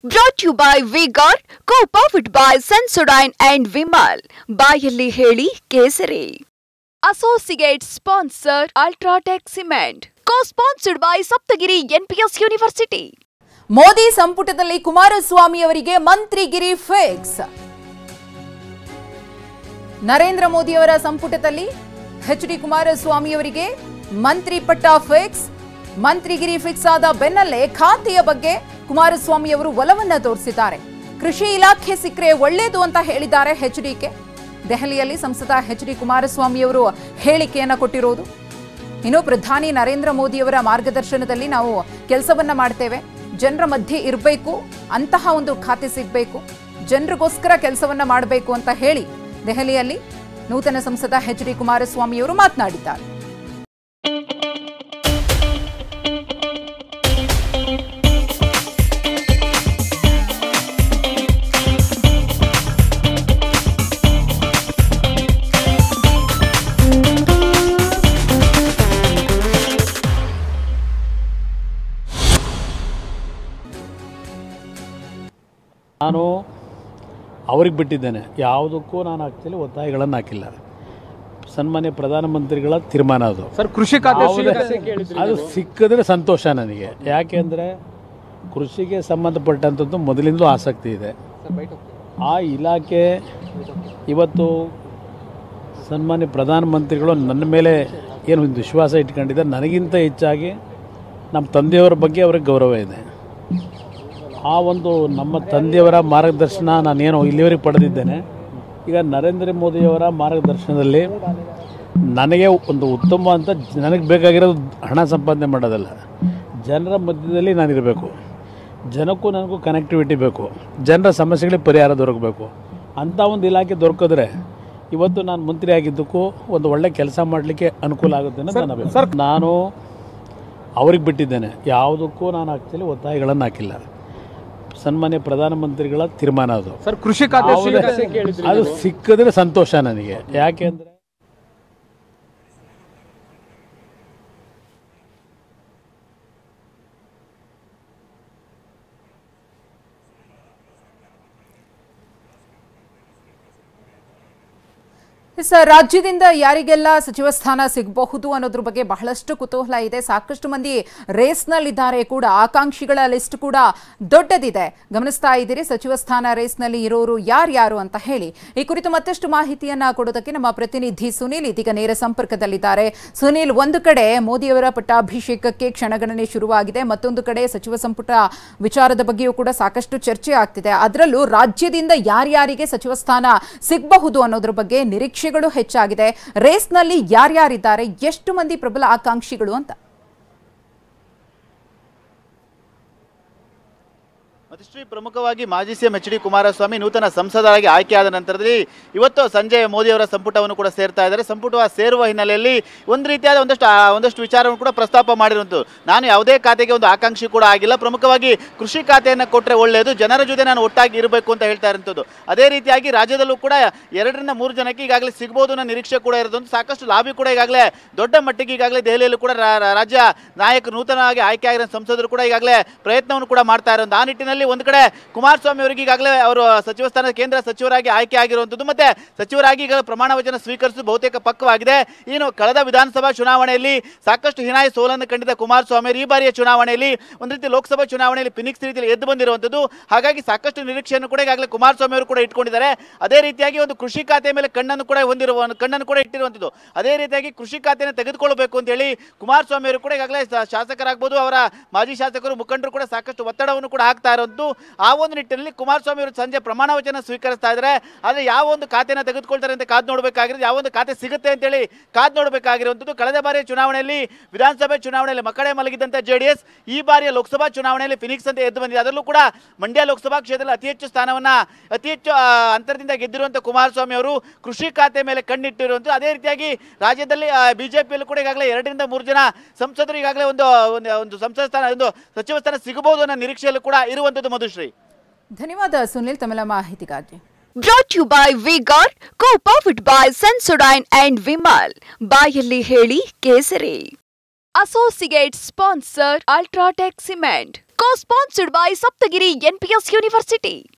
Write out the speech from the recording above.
Brought to you by Vigor, co-powered by Sensodyne and Vimal. ಬಾಯಲ್ಲಿ ಹೇಳಿ ಕೇಸರಿ. Associate sponsor Ultratech Cement. Co-sponsored by Saptagiri NPS University. Modi ಸಂಪುಟದಲ್ಲಿ ಕುಮಾರಸ್ವಾಮಿ ಅವರಿಗೆ ಮಂತ್ರಿಗಿರಿ fix. Narendra Modi ಅವರ ಸಂಪುಟದಲ್ಲಿ ಎಚ್.ಡಿ. ಕುಮಾರಸ್ವಾಮಿ ಅವರಿಗೆ ಮಂತ್ರಿ ಪಟ್ಟ ಫಿಕ್ಸ್. ಮಂತ್ರಿಗಿರಿ ಫಿಕ್ಸ್ ಆದ ಬೆನ್ನಲ್ಲೇ ಖಾತೆಯ ಬಗ್ಗೆ ಕುಮಾರಸ್ವಾಮಿ ಅವರು ಒಲವನ್ನ ತೋರಿಸಿದ್ದಾರೆ. ಕೃಷಿ ಇಲಾಖೆ ಸಿಕ್ಕರೆ ಒಳ್ಳೆಯದು ಅಂತ ಹೇಳಿದ್ದಾರೆ ಎಚ್.ಡಿ.ಕೆ. ದೆಹಲಿಯಲ್ಲಿ ಸಂಸದ ಎಚ್.ಡಿ. ಕುಮಾರಸ್ವಾಮಿ ಅವರು ಹೇಳಿಕೆಯನ್ನ ಕೊಟ್ಟಿರೋದು. ಇನ್ನು ಪ್ರಧಾನಿ ನರೇಂದ್ರ ಮೋದಿ ಅವರ ಮಾರ್ಗದರ್ಶನದಲ್ಲಿ ನಾವು ಕೆಲಸವನ್ನ ಮಾಡ್ತೇವೆ, ಜನರ ಮಧ್ಯೆ ಇರಬೇಕು, ಅಂತಹ ಒಂದು ಖಾತೆ ಸಿಗಬೇಕು, ಜನರಿಗೋಸ್ಕರ ಕೆಲಸವನ್ನ ಮಾಡಬೇಕು ಅಂತ ಹೇಳಿ ದೆಹಲಿಯಲ್ಲಿ ನೂತನ ಸಂಸದ ಎಚ್.ಡಿ. ಕುಮಾರಸ್ವಾಮಿ ಅವರು ಮಾತನಾಡಿದ್ದಾರೆ. ನಾನು ಅವ್ರಿಗೆ ಬಿಟ್ಟಿದ್ದೇನೆ, ಯಾವುದಕ್ಕೂ ನಾನು ಆಕ್ಚುಲಿ ಒತ್ತಾಯಗಳನ್ನು ಹಾಕಿಲ್ಲ. ಸನ್ಮಾನ್ಯ ಪ್ರಧಾನಮಂತ್ರಿಗಳ ತೀರ್ಮಾನ ಅದು. ಸರ್, ಕೃಷಿ ಖಾತೆ ಅದು ಸಿಕ್ಕಿದ್ರೆ ಸಂತೋಷ ನನಗೆ. ಯಾಕೆಂದರೆ ಕೃಷಿಗೆ ಸಂಬಂಧಪಟ್ಟಂಥದ್ದು ಮೊದಲಿಂದಲೂ ಆಸಕ್ತಿ ಇದೆ. ಆ ಇಲಾಖೆ ಇವತ್ತು ಸನ್ಮಾನ್ಯ ಪ್ರಧಾನಮಂತ್ರಿಗಳು ನನ್ನ ಮೇಲೆ ಏನು ಒಂದು ವಿಶ್ವಾಸ ಇಟ್ಕೊಂಡಿದ್ದಾರೆ. ನನಗಿಂತ ಹೆಚ್ಚಾಗಿ ನಮ್ಮ ತಂದೆಯವರ ಬಗ್ಗೆ ಅವ್ರಿಗೆ ಗೌರವ ಇದೆ. ಆ ಒಂದು ನಮ್ಮ ತಂದೆಯವರ ಮಾರ್ಗದರ್ಶನ ನಾನೇನು ಇಲ್ಲಿವರೆಗೆ ಪಡೆದಿದ್ದೇನೆ. ಈಗ ನರೇಂದ್ರ ಮೋದಿಯವರ ಮಾರ್ಗದರ್ಶನದಲ್ಲಿ ನನಗೆ ಒಂದು ಉತ್ತಮ ಅಂತ ನನಗೆ ಬೇಕಾಗಿರೋದು ಹಣ ಸಂಪಾದನೆ ಮಾಡೋದಲ್ಲ, ಜನರ ಮಧ್ಯದಲ್ಲಿ ನಾನಿರಬೇಕು, ಜನಕ್ಕೂ ನನಗೂ ಕನೆಕ್ಟಿವಿಟಿ ಬೇಕು, ಜನರ ಸಮಸ್ಯೆಗಳಿಗೆ ಪರಿಹಾರ ದೊರಕಬೇಕು. ಅಂಥ ಒಂದು ಇಲಾಖೆ ದೊರಕಿದ್ರೆ ಇವತ್ತು ನಾನು ಮಂತ್ರಿ ಆಗಿದ್ದಕ್ಕೂ ಒಂದು ಒಳ್ಳೆ ಕೆಲಸ ಮಾಡಲಿಕ್ಕೆ ಅನುಕೂಲ ಆಗುತ್ತೆ ಅಂತ ನನ್ನ ಅಭಿಪ್ರಾಯ. ನಾನು ಅವ್ರಿಗೆ ಬಿಟ್ಟಿದ್ದೇನೆ, ಯಾವುದಕ್ಕೂ ನಾನು ಆಕ್ಚುಲಿ ಒತ್ತಾಯಗಳನ್ನು ಹಾಕಿಲ್ಲ. ಸನ್ಮಾನ್ಯ ಪ್ರಧಾನಮಂತ್ರಿಗಳ ತೀರ್ಮಾನ ಅದು. ಸರ್, ಕೃಷಿ ಖಾತೆ ಅದು ಸಿಕ್ಕಿದ್ರೆ ಸಂತೋಷ ನನಗೆ. ಯಾಕೆಂದರೆ ರಾಜ್ಯದಿಂದ ಯಾರಿಗೆಲ್ಲ ಸಚಿವ ಸ್ಥಾನ ಸಿಗಬಹುದು ಅನ್ನೋದ್ರ ಬಗ್ಗೆ ಬಹಳಷ್ಟು ಕುತೂಹಲ ಇದೆ. ಸಾಕಷ್ಟು ಮಂದಿ ರೇಸ್ನಲ್ಲಿದ್ದಾರೆ ಕೂಡ, ಆಕಾಂಕ್ಷಿಗಳ ಲಿಸ್ಟ್ ಕೂಡ ದೊಡ್ಡದಿದೆ. ಗಮನಿಸ್ತಾ ಇದ್ದೀರಿ ಸಚಿವ ಸ್ಥಾನ ರೇಸ್ನಲ್ಲಿ ಇರೋರು ಯಾರ್ಯಾರು ಅಂತ ಹೇಳಿ. ಈ ಕುರಿತು ಮತ್ತಷ್ಟು ಮಾಹಿತಿಯನ್ನ ಕೊಡೋದಕ್ಕೆ ನಮ್ಮ ಪ್ರತಿನಿಧಿ ಸುನೀಲ್ ಇದೀಗ ನೇರ ಸಂಪರ್ಕದಲ್ಲಿದ್ದಾರೆ. ಸುನೀಲ್, ಒಂದು ಕಡೆ ಮೋದಿಯವರ ಪಟ್ಟಾಭಿಷೇಕಕ್ಕೆ ಕ್ಷಣಗಣನೆ ಶುರುವಾಗಿದೆ, ಮತ್ತೊಂದು ಕಡೆ ಸಚಿವ ಸಂಪುಟ ವಿಚಾರದ ಬಗ್ಗೆಯೂ ಕೂಡ ಸಾಕಷ್ಟು ಚರ್ಚೆ ಆಗ್ತಿದೆ. ಅದರಲ್ಲೂ ರಾಜ್ಯದಿಂದ ಯಾರ್ಯಾರಿಗೆ ಸಚಿವ ಸ್ಥಾನ ಸಿಗಬಹುದು ಅನ್ನೋದ್ರ ಬಗ್ಗೆ ನಿರೀಕ್ಷೆ ಹೆಚ್ಚಾಗಿದೆ. ರೇಸ್ನಲ್ಲಿ ಯಾರ್ಯಾರಿದ್ದಾರೆ, ಎಷ್ಟು ಮಂದಿ ಪ್ರಬಲ ಆಕಾಂಕ್ಷಿಗಳು ಅಂತ? ಪ್ರಮುಖವಾಗಿ ಮಾಜಿ ಸಿಎಂ ಎಚ್.ಡಿ. ಕುಮಾರಸ್ವಾಮಿ ನೂತನ ಸಂಸದರಾಗಿ ಆಯ್ಕೆಯಾದ ನಂತರದಲ್ಲಿ ಇವತ್ತು ಸಂಜೆ ಮೋದಿಯವರ ಸಂಪುಟವನ್ನು ಕೂಡ ಸೇರ್ತಾ ಇದ್ದಾರೆ. ಸಂಪುಟ ಸೇರುವ ಹಿನ್ನೆಲೆಯಲ್ಲಿ ಒಂದು ರೀತಿಯಾದ ಒಂದಷ್ಟು ವಿಚಾರವನ್ನು ಕೂಡ ಪ್ರಸ್ತಾಪ ಮಾಡಿರುವಂಥದ್ದು. ನಾನು ಯಾವುದೇ ಖಾತೆಗೆ ಒಂದು ಆಕಾಂಕ್ಷಿ ಕೂಡ ಆಗಿಲ್ಲ, ಪ್ರಮುಖವಾಗಿ ಕೃಷಿ ಖಾತೆಯನ್ನು ಕೊಟ್ಟರೆ ಒಳ್ಳೆಯದು, ಜನರ ಜೊತೆ ನಾನು ಒಟ್ಟಾಗಿ ಇರಬೇಕು ಅಂತ ಹೇಳ್ತಾ ಇರುವಂಥದ್ದು. ಅದೇ ರೀತಿಯಾಗಿ ರಾಜ್ಯದಲ್ಲೂ ಕೂಡ 2ರಿಂದ 3 ಜನಕ್ಕೆ ಈಗಾಗಲೇ ಸಿಗಬಹುದು ಅನ್ನೋ ನಿರೀಕ್ಷೆ ಕೂಡ ಇರೋದು. ಸಾಕಷ್ಟು ಲಾಬಿ ಕೂಡ ಈಗಾಗಲೇ ದೊಡ್ಡ ಮಟ್ಟಿಗೆ ಈಗಾಗಲೇ ದೆಹಲಿಯಲ್ಲೂ ಕೂಡ ರಾಜ್ಯ ನಾಯಕರು ನೂತನವಾಗಿ ಆಯ್ಕೆ ಆಗಿರೋ ಸಂಸದರು ಕೂಡ ಈಗಾಗಲೇ ಪ್ರಯತ್ನವನ್ನು ಕೂಡ ಮಾಡ್ತಾ ಇರೋದು. ಆ ನಿಟ್ಟಿನಲ್ಲಿ ಒಂದು ಕಡೆ ಕುಮಾರಸ್ವಾಮಿ ಅವರಿಗೆ ಈಗಾಗಲೇ ಅವರು ಸಚಿವ ಸ್ಥಾನ ಕೇಂದ್ರ ಸಚಿವರಾಗಿ ಆಯ್ಕೆ ಆಗಿರುವಂಥದ್ದು, ಮತ್ತೆ ಸಚಿವರಾಗಿ ಈಗ ಪ್ರಮಾಣ ವಚನ ಸ್ವೀಕರಿಸುವುದು ಬಹುತೇಕ ಪಕ್ಕವಾಗಿದೆ. ಇನ್ನು ಕಳೆದ ವಿಧಾನಸಭಾ ಚುನಾವಣೆಯಲ್ಲಿ ಸಾಕಷ್ಟು ಹೀನಾಯ ಸೋಲನ್ನು ಕಂಡಿದ್ದ ಕುಮಾರಸ್ವಾಮಿ ಅವರು ಈ ಬಾರಿಯ ಚುನಾವಣೆಯಲ್ಲಿ ಒಂದು ರೀತಿ ಲೋಕಸಭಾ ಚುನಾವಣೆಯಲ್ಲಿ ಫಿನಿಕ್ಸ್ ರೀತಿಯಲ್ಲಿ ಎದ್ದು ಬಂದಿರುವಂಥದ್ದು. ಹಾಗಾಗಿ ಸಾಕಷ್ಟು ನಿರೀಕ್ಷೆಯನ್ನು ಕೂಡ ಈಗಾಗಲೇ ಕುಮಾರಸ್ವಾಮಿ ಅವರು ಕೂಡ ಇಟ್ಕೊಂಡಿದ್ದಾರೆ. ಅದೇ ರೀತಿಯಾಗಿ ಒಂದು ಕೃಷಿ ಖಾತೆ ಮೇಲೆ ಕಣ್ಣನ್ನು ಕೂಡ ಇಟ್ಟಿರುವಂಥದ್ದು. ಅದೇ ರೀತಿಯಾಗಿ ಕೃಷಿ ಖಾತೆಯನ್ನು ತೆಗೆದುಕೊಳ್ಳಬೇಕು ಅಂತ ಹೇಳಿ ಕುಮಾರಸ್ವಾಮಿ ಅವರು ಕೂಡ ಈಗಾಗಲೇ ಶಾಸಕರಾಗಬಹುದು, ಅವರ ಮಾಜಿ ಶಾಸಕರು ಮುಖಂಡರು ಕೂಡ ಸಾಕಷ್ಟು ಒತ್ತಡವನ್ನು ಕೂಡ ಹಾಕ್ತಾ ಇರುವಂಥದ್ದು. ಆ ಒಂದು ನಿಟ್ಟಿನಲ್ಲಿ ಕುಮಾರಸ್ವಾಮಿ ಅವರು ಸಂಜೆ ಪ್ರಮಾಣ ವಚನ ಸ್ವೀಕರಿಸ್ತಾ ಇದ್ದಾರೆ. ಆದರೆ ಯಾವ ಒಂದು ಖಾತೆಯನ್ನು ತೆಗೆದುಕೊಳ್ತಾರೆ ಅಂತ ಕಾದು ನೋಡಬೇಕಾಗಿರೋದು, ಯಾವ ಒಂದು ಖಾತೆ ಸಿಗುತ್ತೆ ಅಂತೇಳಿ ಕಾದು ನೋಡಬೇಕಾಗಿರುವಂಥದ್ದು. ಕಳೆದ ಬಾರಿಯ ಚುನಾವಣೆಯಲ್ಲಿ ವಿಧಾನಸಭೆ ಚುನಾವಣೆಯಲ್ಲಿ ಮಕ್ಕಳೇ ಮಲಗಿದಂಥ ಜೆಡಿಎಸ್ ಈ ಬಾರಿಯ ಲೋಕಸಭಾ ಚುನಾವಣೆಯಲ್ಲಿ ಫಿನಿಕ್ಸ್ ಅಂತ ಎದ್ದು ಬಂದಿದೆ. ಅದರಲ್ಲೂ ಕೂಡ ಮಂಡ್ಯ ಲೋಕಸಭಾ ಕ್ಷೇತ್ರದಲ್ಲಿ ಅತಿ ಹೆಚ್ಚು ಅಂತರದಿಂದ ಗೆದ್ದಿರುವಂಥ ಕುಮಾರಸ್ವಾಮಿ ಅವರು ಕೃಷಿ ಖಾತೆ ಮೇಲೆ ಕಣ್ಣಿಟ್ಟಿರುವಂಥದ್ದು. ಅದೇ ರೀತಿಯಾಗಿ ರಾಜ್ಯದಲ್ಲಿ ಬಿಜೆಪಿಯಲ್ಲೂ ಕೂಡ ಈಗಾಗಲೇ 2ರಿಂದ 3 ಜನ ಸಂಸದರು ಈಗಾಗಲೇ ಒಂದು ಸಂಸದ ಸ್ಥಾನ, ಒಂದು ಸಚಿವ ಸ್ಥಾನ ಸಿಗಬಹುದು ಅನ್ನೋ ನಿರೀಕ್ಷೆಯಲ್ಲೂ ಕೂಡ ಇರುವಂಥದ್ದು. ಮಧುಶ್ರೀ, ಧನ್ಯವಾದ ಸುನಿಲ್ ತಮ್ಮೆಲ್ಲ ಮಾಹಿತಿಗಾಗಿ. Brought to you by Vigor, co-powered by Sensodyne and Vimal. ಬಾಯಲ್ಲಿ ಹೇಳಿ ಕೇಸರಿ. Associate sponsor Ultratech Cement. Co-sponsored by Saptagiri NPS University.